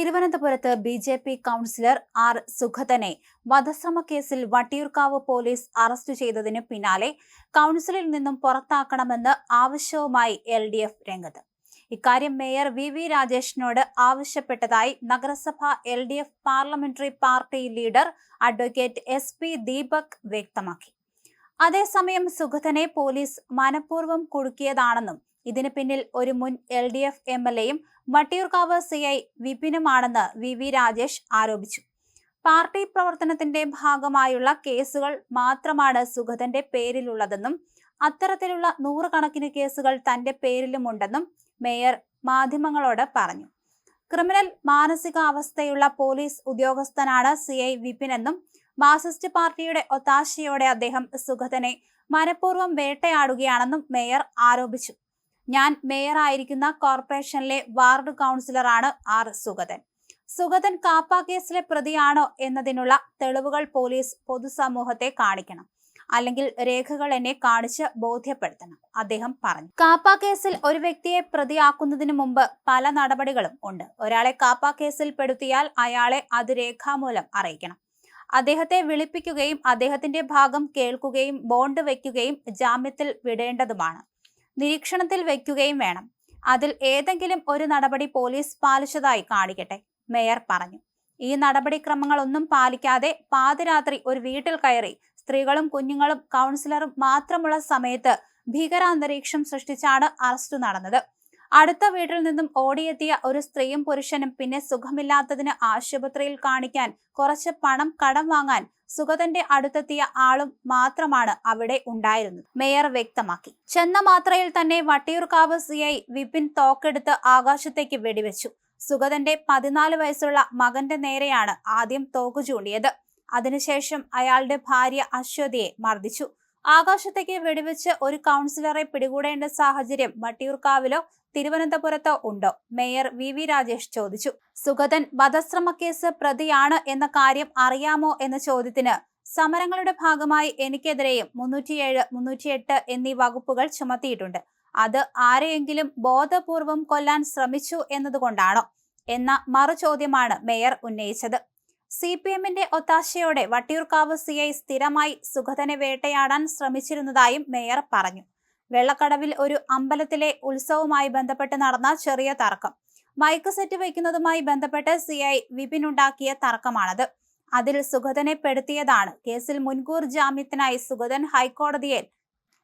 തിരുവനന്തപുരത്ത് BJP. Councillor R. സുഗതനെ വധശ്രമ കേസിൽ വട്ടിയൂർക്കാവ് പോലീസ് അറസ്റ്റ് ചെയ്തതിനു പിന്നാലെ കൗൺസിലിൽ നിന്നും പുറത്താക്കണമെന്ന് ആവശ്യവുമായി LDF രംഗത്ത്. ഇക്കാര്യം മേയർ വി രാജേഷിനോട് ആവശ്യപ്പെട്ടതായി നഗരസഭ LDF parliamentary party leader advocate SP Deepak വ്യക്തമാക്കി. അതേസമയം സുഗതനെ പോലീസ് മനഃപൂർവ്വം കുടുക്കിയതാണെന്നും ഇതിന് പിന്നിൽ ഒരു മുൻ LDF MLAയും വട്ടിയൂർക്കാവ് CI വിപിനുമാണെന്ന് വി രാജേഷ് ആരോപിച്ചു. പാർട്ടി പ്രവർത്തനത്തിന്റെ ഭാഗമായുള്ള കേസുകൾ മാത്രമാണ് സുഗതന്റെ പേരിലുള്ളതെന്നും അത്തരത്തിലുള്ള നൂറുകണക്കിന് കേസുകൾ തന്റെ പേരിലുമുണ്ടെന്നും മേയർ മാധ്യമങ്ങളോട് പറഞ്ഞു. ക്രിമിനൽ മാനസികാവസ്ഥയുള്ള പോലീസ് ഉദ്യോഗസ്ഥനാണ് CI വിപിനെന്നും മാർക്സിസ്റ്റ് പാർട്ടിയുടെ ഒത്താശയോടെ അദ്ദേഹം സുഗതനെ മനഃപൂർവ്വം വേട്ടയാടുകയാണെന്നും മേയർ ആരോപിച്ചു. ഞാൻ മേയറായിരിക്കുന്ന കോർപ്പറേഷനിലെ വാർഡ് കൗൺസിലറാണ് ആർ. സുഗതൻ. സുഗതൻ കാപ്പ കേസിലെ പ്രതിയാണോ എന്നതിനുള്ള തെളിവുകൾ പോലീസ് പൊതുസമൂഹത്തെ കാണിക്കണം, അല്ലെങ്കിൽ രേഖകൾ എന്നെ കാണിച്ച് ബോധ്യപ്പെടുത്തണം, അദ്ദേഹം പറഞ്ഞു. കാപ്പ കേസിൽ ഒരു വ്യക്തിയെ പ്രതിയാക്കുന്നതിന് മുമ്പ് പല നടപടികളും ഉണ്ട്. ഒരാളെ കാപ്പ കേസിൽ പെടുത്തിയാൽ അയാളെ അത് രേഖാമൂലം അറിയിക്കണം. അദ്ദേഹത്തെ വിളിപ്പിക്കുകയും അദ്ദേഹത്തിന്റെ ഭാഗം കേൾക്കുകയും ബോണ്ട് വയ്ക്കുകയും ജാമ്യത്തിൽ വിടേണ്ടതുമാണ്. നിരീക്ഷണത്തിൽ വയ്ക്കുകയും വേണം. അതിൽ ഏതെങ്കിലും ഒരു നടപടി പോലീസ് പാലിച്ചതായി കാണിക്കട്ടെ, മേയർ പറഞ്ഞു. ഈ നടപടിക്രമങ്ങളൊന്നും പാലിക്കാതെ പാതിരാത്രി ഒരു വീട്ടിൽ കയറി സ്ത്രീകളും കുഞ്ഞുങ്ങളും കൗൺസിലറും മാത്രമുള്ള സമയത്ത് ഭീകരാന്തരീക്ഷം സൃഷ്ടിച്ചാണ് അറസ്റ്റ് നടന്നത്. അടുത്ത വീട്ടിൽ നിന്നും ഓടിയെത്തിയ ഒരു സ്ത്രീയും പുരുഷനും പിന്നെ സുഖമില്ലാത്തതിന് ആശുപത്രിയിൽ കാണിക്കാൻ കുറച്ച് പണം കടം വാങ്ങാൻ സുഗതന്റെ അടുത്തെത്തിയ ആളും മാത്രമാണ് അവിടെ ഉണ്ടായിരുന്നത്, മേയർ വ്യക്തമാക്കി. ചെന്ന മാത്രയിൽ തന്നെ വട്ടിയൂർക്കാവ് CI വിപിൻ തോക്കെടുത്ത് ആകാശത്തേക്ക് വെടിവെച്ചു. സുഗതന്റെ 14 വയസ്സുള്ള മകന്റെ നേരെയാണ് ആദ്യം തോക്ക് ചൂണ്ടിയത്. അതിനുശേഷം അയാളുടെ ഭാര്യ അശ്വതിയെ മർദ്ദിച്ചു. ആകാശത്തേക്ക് വെടിവെച്ച് ഒരു കൗൺസിലറെ പിടികൂടേണ്ട സാഹചര്യം വട്ടിയൂർക്കാവിലോ തിരുവനന്തപുരത്തോ ഉണ്ടോ? മേയർ വി രാജേഷ് ചോദിച്ചു. സുഗതൻ വധശ്രമ കേസ് പ്രതിയാണ് എന്ന കാര്യം അറിയാമോ എന്ന ചോദ്യത്തിന് സമരങ്ങളുടെ ഭാഗമായി എനിക്കെതിരെയും 307, 308 എന്നീ വകുപ്പുകൾ ചുമത്തിയിട്ടുണ്ട്. അത് ആരെയെങ്കിലും ബോധപൂർവം കൊല്ലാൻ ശ്രമിച്ചു എന്നതുകൊണ്ടാണോ എന്ന മറുചോദ്യമാണ് മേയർ ഉന്നയിച്ചത്. CPMന്റെ ഒത്താശയോടെ വട്ടിയൂർക്കാവ് CI സ്ഥിരമായി സുഗതനെ വേട്ടയാടാൻ ശ്രമിച്ചിരുന്നതായും മേയർ പറഞ്ഞു. വെള്ളക്കടവിൽ ഒരു അമ്പലത്തിലെ ഉത്സവവുമായി ബന്ധപ്പെട്ട് നടന്ന ചെറിയ തർക്കം, മൈക്ക് സെറ്റ് വയ്ക്കുന്നതുമായി ബന്ധപ്പെട്ട് CI വിപിനുണ്ടാക്കിയ തർക്കമാണത്. അതിൽ സുഗതനെ പെടുത്തിയതാണ്. കേസിൽ മുൻകൂർ ജാമ്യത്തിനായി സുഗതൻ ഹൈക്കോടതിയെ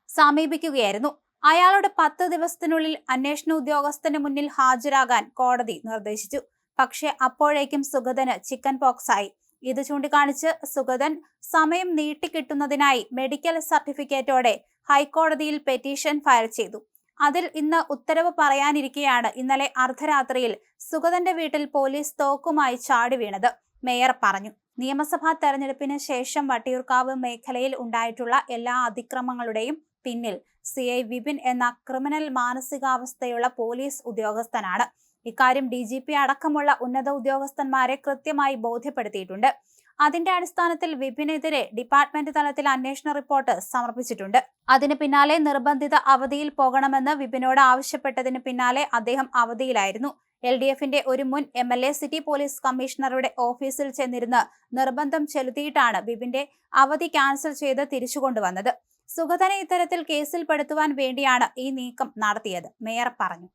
സമീപിക്കുകയായിരുന്നു. അയാളോട് 10 ദിവസത്തിനുള്ളിൽ അന്വേഷണ ഉദ്യോഗസ്ഥന് മുന്നിൽ ഹാജരാകാൻ കോടതി നിർദ്ദേശിച്ചു. പക്ഷെ അപ്പോഴേക്കും സുഗതന് ചിക്കൻ പോക്സ് ആയി. ഇത് ചൂണ്ടിക്കാണിച്ച് സുഗതൻ സമയം നീട്ടിക്കിട്ടുന്നതിനായി മെഡിക്കൽ സർട്ടിഫിക്കറ്റോടെ ഹൈക്കോടതിയിൽ പെറ്റീഷൻ ഫയൽ ചെയ്തു. അതിൽ ഇന്ന് ഉത്തരവ് പറയാനിരിക്കെയാണ് ഇന്നലെ അർദ്ധരാത്രിയിൽ സുഗതന്റെ വീട്ടിൽ പോലീസ് തോക്കുമായി ചാടി വീണത്, മേയർ പറഞ്ഞു. നിയമസഭാ തെരഞ്ഞെടുപ്പിന് ശേഷം വട്ടിയൂർക്കാവ് മേഖലയിൽ ഉണ്ടായിട്ടുള്ള എല്ലാ അതിക്രമങ്ങളുടെയും പിന്നിൽ CI വിപിൻ എന്ന ക്രിമിനൽ മാനസികാവസ്ഥയുള്ള പോലീസ് ഉദ്യോഗസ്ഥനാണ്. ഇക്കാര്യം DGP അടക്കമുള്ള ഉന്നത ഉദ്യോഗസ്ഥന്മാരെ കൃത്യമായി ബോധ്യപ്പെടുത്തിയിട്ടുണ്ട്. അതിന്റെ അടിസ്ഥാനത്തിൽ വിപിനെതിരെ ഡിപ്പാർട്ട്മെന്റ് തലത്തിൽ അന്വേഷണ റിപ്പോർട്ട് സമർപ്പിച്ചിട്ടുണ്ട്. അതിന് പിന്നാലെ നിർബന്ധിത അവധിയിൽ പോകണമെന്ന് വിപിനോട് ആവശ്യപ്പെട്ടതിന് പിന്നാലെ അദ്ദേഹം അവധിയിലായിരുന്നു. LDFന്റെ ഒരു മുൻ MLA സിറ്റി പോലീസ് കമ്മീഷണറുടെ ഓഫീസിൽ ചെന്നിരുന്ന് നിർബന്ധം ചെലുത്തിയിട്ടാണ് വിപിന്റെ അവധി ക്യാൻസൽ ചെയ്ത് തിരിച്ചുകൊണ്ടുവന്നത്. സുഗതനെ ഇത്തരത്തിൽ കേസിൽ പെടുത്തുവാൻ വേണ്ടിയാണ് ഈ നീക്കം നടത്തിയത്, മേയർ പറഞ്ഞു.